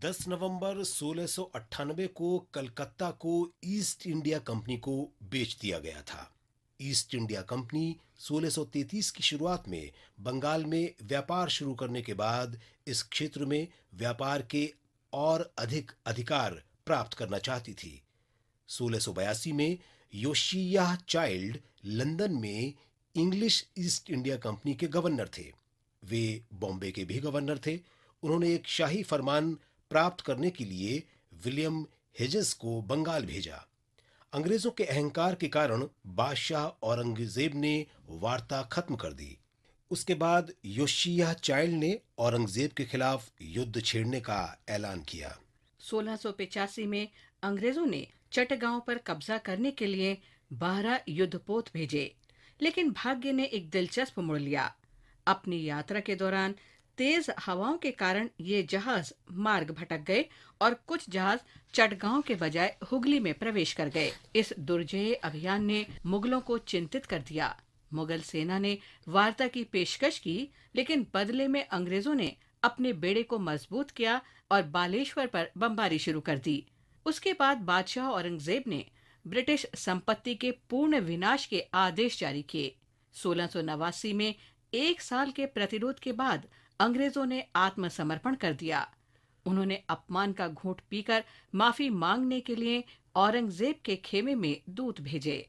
10 नवंबर 1698 को कलकत्ता को east India company को बेच दिया गया था। ईस्ट इंडिया कंपनी 1633 की शुरुआत में बंगाल में व्यापार शुरू करने के बाद इस क्षेत्र में व्यापार के और अधिक अधिकार प्राप्त करना चाहती थी। 1682 में योशियाह चाइल्ड लंदन में इंग्लिश ईस्ट इंडिया कंपनी के गवर्नर थे। वे बॉम्बे के भी गवर्नर थे। उन्होंने एक शाही फरमान प्राप्त करने के लिए विलियम हेजेस को बंगाल भेजा। अंग्रेजों के अहंकार के कारण बादशाह औरंगजेब ने वार्ता खत्म कर दी। उसके बाद योशियाह चाइल्ड ने औरंगजेब के खिलाफ युद्ध छेड़ने का ऐलान किया। 1685 में अंग्रेजों ने चटगांव पर कब्जा करने के लिए 12 युद्धपोत भेजे, लेकिन भाग्य ने एक दिलचस्प मोड़ लिया। अपनी यात्रा के दौरान तेज हवाओं के कारण ये जहाज मार्ग भटक गए और कुछ जहाज चटगांव के बजाय हुगली में प्रवेश कर गए। इस दुर्जय अभियान ने मुगलों को चिंतित कर दिया। मुगल सेना ने वार्ता की पेशकश की, लेकिन बदले में अंग्रेजों ने अपने बेड़े को मजबूत किया और बालेश्वर पर बमबारी शुरू कर दी। उसके बाद बादशाह औरंगजेब ने ब्रिटिश संपत्ति के पूर्ण विनाश के आदेश जारी किए। 1689 में 1 साल के प्रतिरोध के बाद अंग्रेजों ने आत्मसमर्पण कर दिया। उन्होंने अपमान का घूंट पीकर माफी मांगने के लिए औरंगजेब के खेमे में दूत भेजे।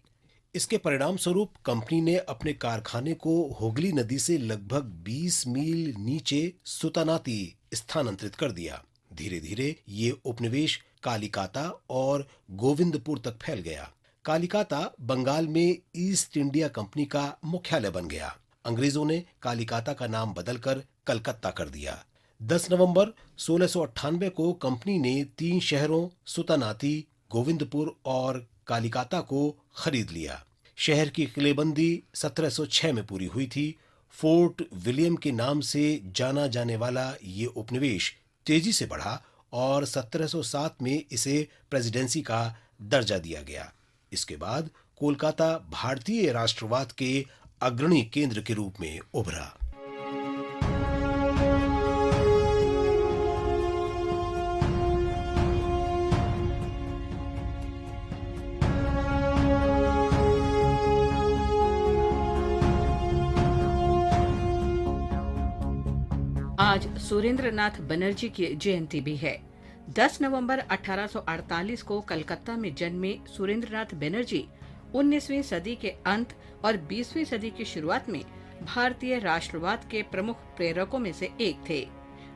इसके परिणाम स्वरूप कंपनी ने अपने कारखाने को हुगली नदी से लगभग 20 मील नीचे सुतानाती स्थानांतरित कर दिया। धीरे धीरे ये उपनिवेश कालिकाता और गोविंदपुर तक फैल गया। कालिकाता बंगाल में ईस्ट इंडिया कंपनी का मुख्यालय बन गया। अंग्रेजों ने कालिकाता का नाम बदलकर कलकत्ता कर दिया। 10 नवंबर 1698 को कंपनी ने 3 शहरों सुतानाती, गोविंदपुर और कालिकाता को खरीद लिया। शहर की किलेबंदी 1706 में पूरी हुई थी। फोर्ट विलियम के नाम से जाना जाने वाला ये उपनिवेश तेजी से बढ़ा और 1707 में इसे प्रेसिडेंसी का दर्जा दिया गया। इसके बाद कोलकाता भारतीय राष्ट्रवाद के अग्रणी केंद्र के रूप में उभरा। आज सुरेंद्रनाथ बनर्जी की जयंती भी है। 10 नवंबर 1848 को कलकत्ता में जन्मे सुरेंद्रनाथ बनर्जी 19वीं सदी के अंत और 20वीं सदी की शुरुआत में भारतीय राष्ट्रवाद के प्रमुख प्रेरकों में से एक थे।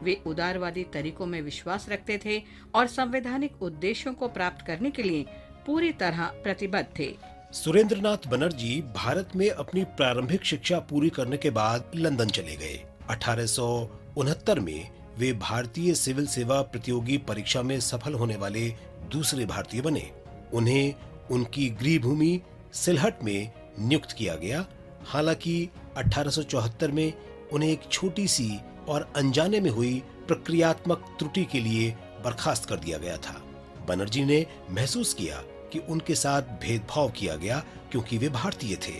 वे उदारवादी तरीकों में विश्वास रखते थे और संवैधानिक उद्देश्यों को प्राप्त करने के लिए पूरी तरह प्रतिबद्ध थे। सुरेंद्रनाथ बनर्जी भारत में अपनी प्रारंभिक शिक्षा पूरी करने के बाद लंदन चले गए। 1869 में वे भारतीय सिविल सेवा प्रतियोगी परीक्षा में सफल होने वाले दूसरे भारतीय बने। उन्हें उनकी गृहभूमि सिलहट में नियुक्त किया गया। हालांकि 1874 में उन्हें एक छोटी सी और अनजाने में हुई प्रक्रियात्मक त्रुटि के लिए बर्खास्त कर दिया गया था। बनर्जी ने महसूस किया कि उनके साथ भेदभाव किया गया क्योंकि वे भारतीय थे।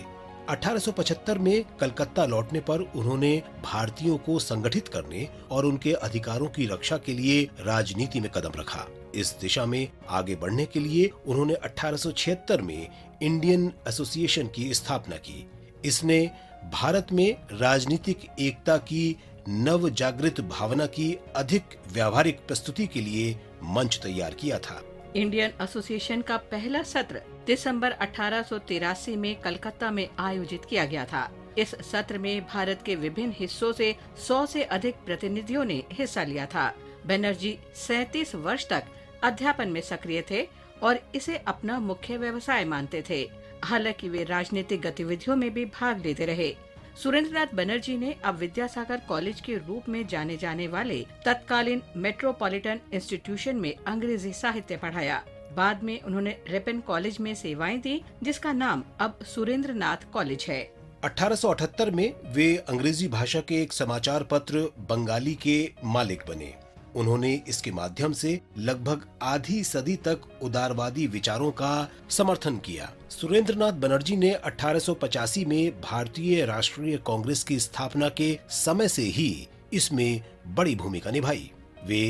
1875 में कलकत्ता लौटने पर उन्होंने भारतीयों को संगठित करने और उनके अधिकारों की रक्षा के लिए राजनीति में कदम रखा। इस दिशा में आगे बढ़ने के लिए उन्होंने 1876 में इंडियन एसोसिएशन की स्थापना की। इसने भारत में राजनीतिक एकता की नव जागृत भावना की अधिक व्यावहारिक प्रस्तुति के लिए मंच तैयार किया था। इंडियन एसोसिएशन का पहला सत्र दिसंबर 1883 में कलकत्ता में आयोजित किया गया था। इस सत्र में भारत के विभिन्न हिस्सों से 100 से अधिक प्रतिनिधियों ने हिस्सा लिया था। बनर्जी 37 वर्ष तक अध्यापन में सक्रिय थे और इसे अपना मुख्य व्यवसाय मानते थे। हालांकि वे राजनीतिक गतिविधियों में भी भाग लेते रहे। सुरेंद्रनाथ बनर्जी ने अब विद्यासागर कॉलेज के रूप में जाने जाने वाले तत्कालीन मेट्रोपॉलिटन इंस्टीट्यूशन में अंग्रेजी साहित्य पढ़ाया। बाद में उन्होंने रिपन कॉलेज में सेवाएं दी, जिसका नाम अब सुरेंद्रनाथ कॉलेज है। 1878 में वे अंग्रेजी भाषा के एक समाचार पत्र बंगाली के मालिक बने। उन्होंने इसके माध्यम से लगभग आधी सदी तक उदारवादी विचारों का समर्थन किया। सुरेंद्रनाथ बनर्जी ने 1885 में भारतीय राष्ट्रीय कांग्रेस की स्थापना के समय से ही इसमें बड़ी भूमिका निभाई। वे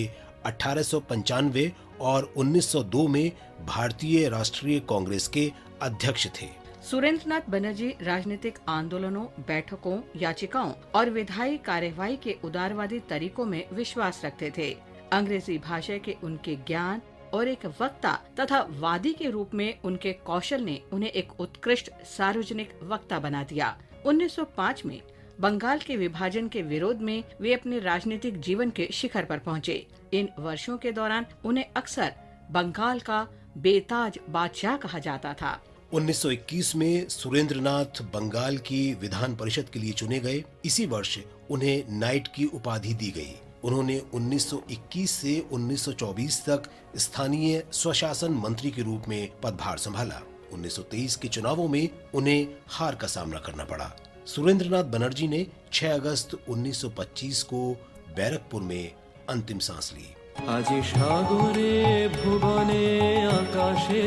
1895 और 1902 में भारतीय राष्ट्रीय कांग्रेस के अध्यक्ष थे। सुरेंद्रनाथ बनर्जी राजनीतिक आंदोलनों, बैठकों, याचिकाओं और विधायी कार्यवाही के उदारवादी तरीकों में विश्वास रखते थे। अंग्रेजी भाषा के उनके ज्ञान और एक वक्ता तथा वादी के रूप में उनके कौशल ने उन्हें एक उत्कृष्ट सार्वजनिक वक्ता बना दिया। 1905 में बंगाल के विभाजन के विरोध में वे अपने राजनीतिक जीवन के शिखर पर पहुंचे। इन वर्षों के दौरान उन्हें अक्सर बंगाल का बेताज बादशाह कहा जाता था। 1921 में सुरेंद्रनाथ बंगाल की विधान परिषद के लिए चुने गए। इसी वर्ष उन्हें नाइट की उपाधि दी गई। उन्होंने 1921 से 1924 तक स्थानीय स्वशासन मंत्री के रूप में पदभार संभाला। 1923 के चुनावों में उन्हें हार का सामना करना पड़ा। सुरेंद्रनाथ बनर्जी ने 6 अगस्त 1925 को बैरकपुर में अंतिम सांस ली। আজি সাগরে ভুবনে আকাশে